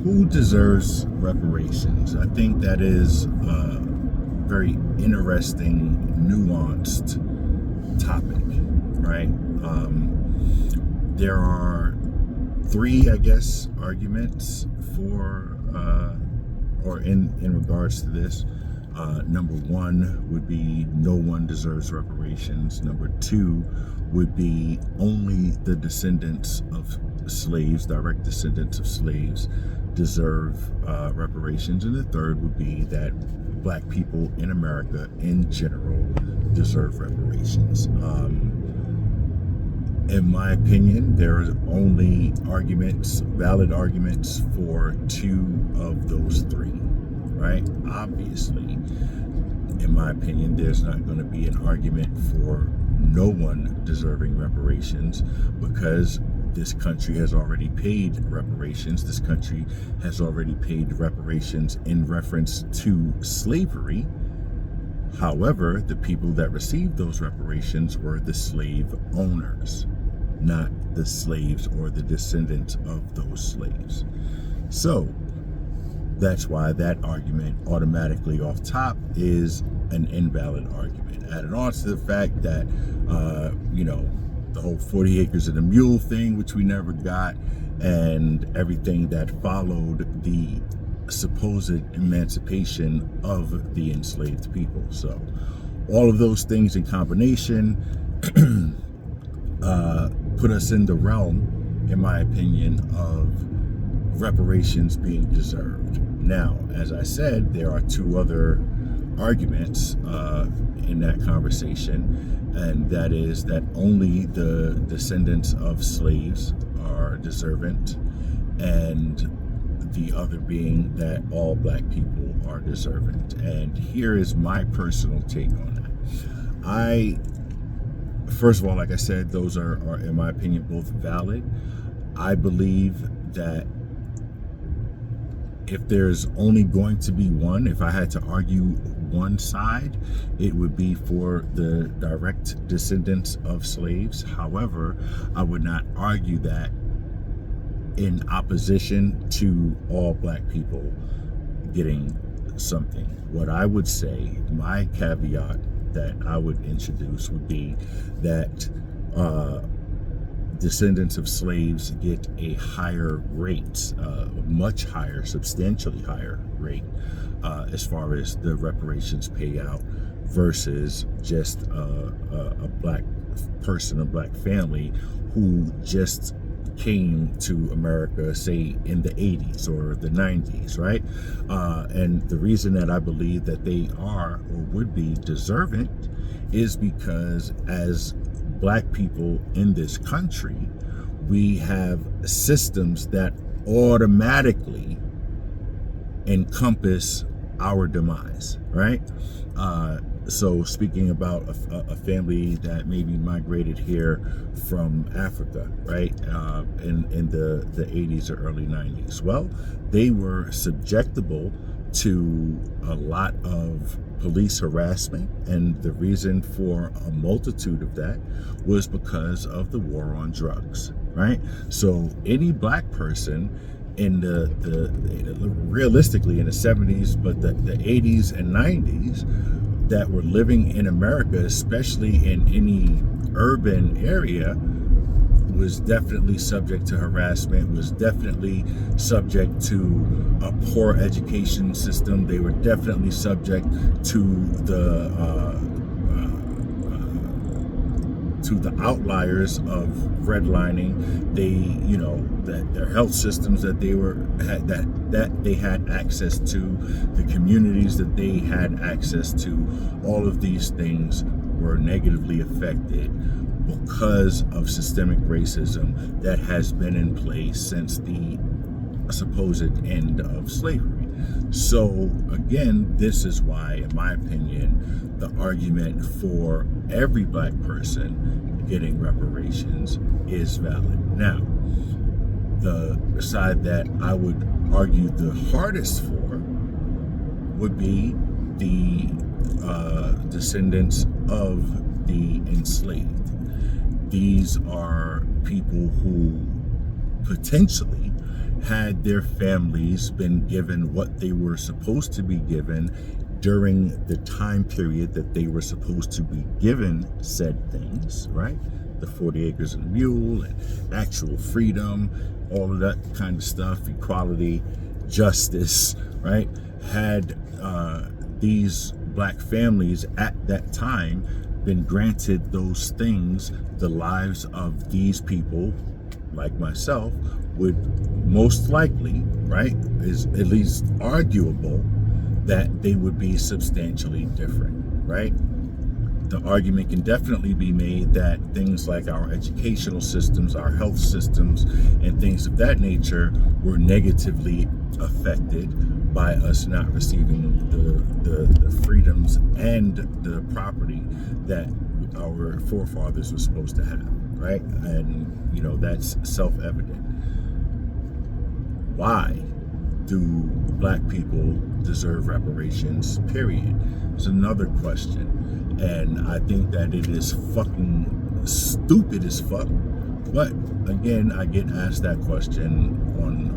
Who deserves reparations? I think that is a very interesting, nuanced topic, right? There are three, I guess, arguments for or in regards to this. Number one would be no one deserves reparations. Number two would be only the descendants of slaves, direct descendants of slaves, deserve reparations. And the third would be that black people in America in general deserve reparations. In my opinion, there are only valid arguments for two of those three, right? Obviously, in my opinion, there's not going to be an argument for no one deserving reparations because this country has already paid reparations. This country has already paid reparations in reference to slavery. However, the people that received those reparations were the slave owners, not the slaves or the descendants of those slaves. So that's why that argument automatically off top is an invalid argument. Added on to the fact that, the whole 40 acres and a mule thing, which we never got, and everything that followed the supposed emancipation of the enslaved people. So all of those things in combination put us in the realm, in my opinion, of reparations being deserved. Now, as I said, there are two other arguments in that conversation, and that is that only the descendants of slaves are deserving, and the other being that all black people are deserving. And here is my personal take on that. First of all, like I said, those are in my opinion both valid. I believe that if there's only going to be one, if I had to argue one side, it would be for the direct descendants of slaves. However, I would not argue that in opposition to all black people getting something. What I would say, my caveat that I would introduce would be that descendants of slaves get a higher rate, much higher, substantially higher rate, as far as the reparations payout versus just a black person, a black family who just came to America, say in the 80s or the 90s, right? And the reason that I believe that they are or would be deserving is because as black people in this country, we have systems that automatically encompass our demise, right? So speaking about a family that maybe migrated here from Africa, right, in the 80s or early 90s, well, they were subjectable to a lot of police harassment, and the reason for a multitude of that was because of the war on drugs, right? So any black person in the realistically in the 70s, but the 80s and 90s that were living in America, especially in any urban area, was definitely subject to harassment, was definitely subject to a poor education system. They were definitely subject to the outliers of redlining. That their health systems that they had access to, the communities that they had access to, all of these things were negatively affected because of systemic racism that has been in place since the supposed end of slavery. So again, this is why, in my opinion, the argument for every black person getting reparations is valid. Now, the side that I would argue the hardest for would be the descendants of the enslaved. These are people who potentially had their families been given what they were supposed to be given during the time period that they were supposed to be given said things, right? The 40 acres and a mule and actual freedom, all of that kind of stuff, equality, justice, right? Had these black families at that time been granted those things, the lives of these people, like myself, would most likely, right, is at least arguable that they would be substantially different, right? The argument can definitely be made that things like our educational systems, our health systems, and things of that nature were negatively affected by us not receiving the freedoms and the property that our forefathers were supposed to have, right? And, you know, that's self-evident. Why do black people deserve reparations, period? It's another question. And I think that it is fucking stupid as fuck. But again, I get asked that question on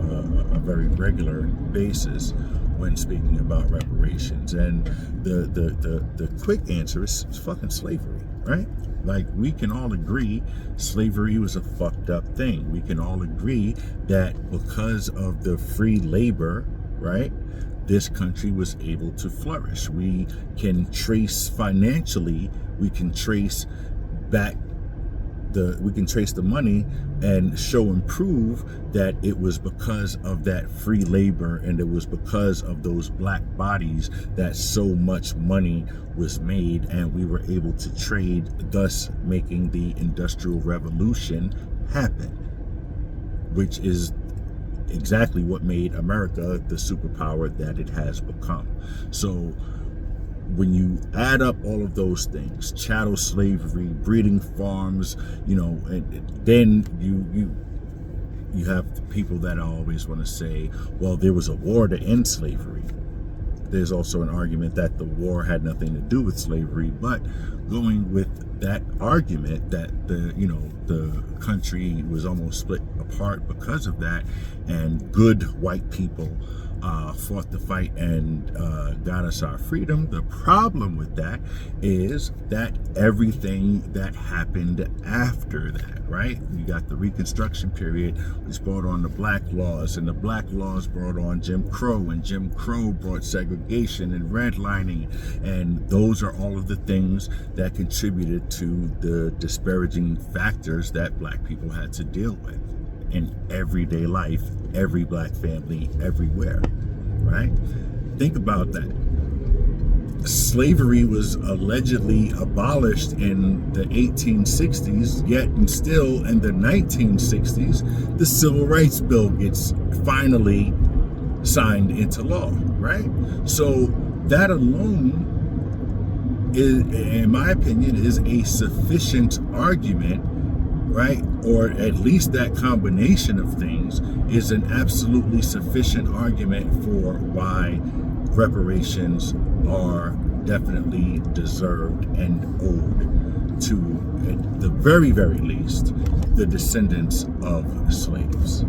a very regular basis when speaking about reparations. And the quick answer is fucking slavery, right? Like, we can all agree slavery was a fucked up thing. We can all agree that because of the free labor, right, this country was able to flourish. We can trace financially, we can trace back the money and show and prove that it was because of that free labor, and it was because of those black bodies that so much money was made, and we were able to trade, thus making the Industrial Revolution happen, which is exactly what made America the superpower that it has become. So when you add up all of those things, chattel slavery, breeding farms, you know, and then you have people that always want to say, well, there was a war to end slavery. There's also an argument that the war had nothing to do with slavery, but going with that argument that the country was almost split apart because of that, and good white people fought the fight and got us our freedom. The problem with that is that everything that happened after that, right? You got the Reconstruction period, which brought on the black laws, and the black laws brought on Jim Crow, and Jim Crow brought segregation and redlining, and those are all of the things that contributed to the disparaging factors that black people had to deal with in everyday life, every black family, everywhere, right? Think about that. Slavery was allegedly abolished in the 1860s, yet and still in the 1960s, the Civil Rights Bill gets finally signed into law, right? So that alone is, in my opinion, is a sufficient argument, right? Or at least that combination of things is an absolutely sufficient argument for why reparations are definitely deserved and owed to, at the very, very least, the descendants of slaves.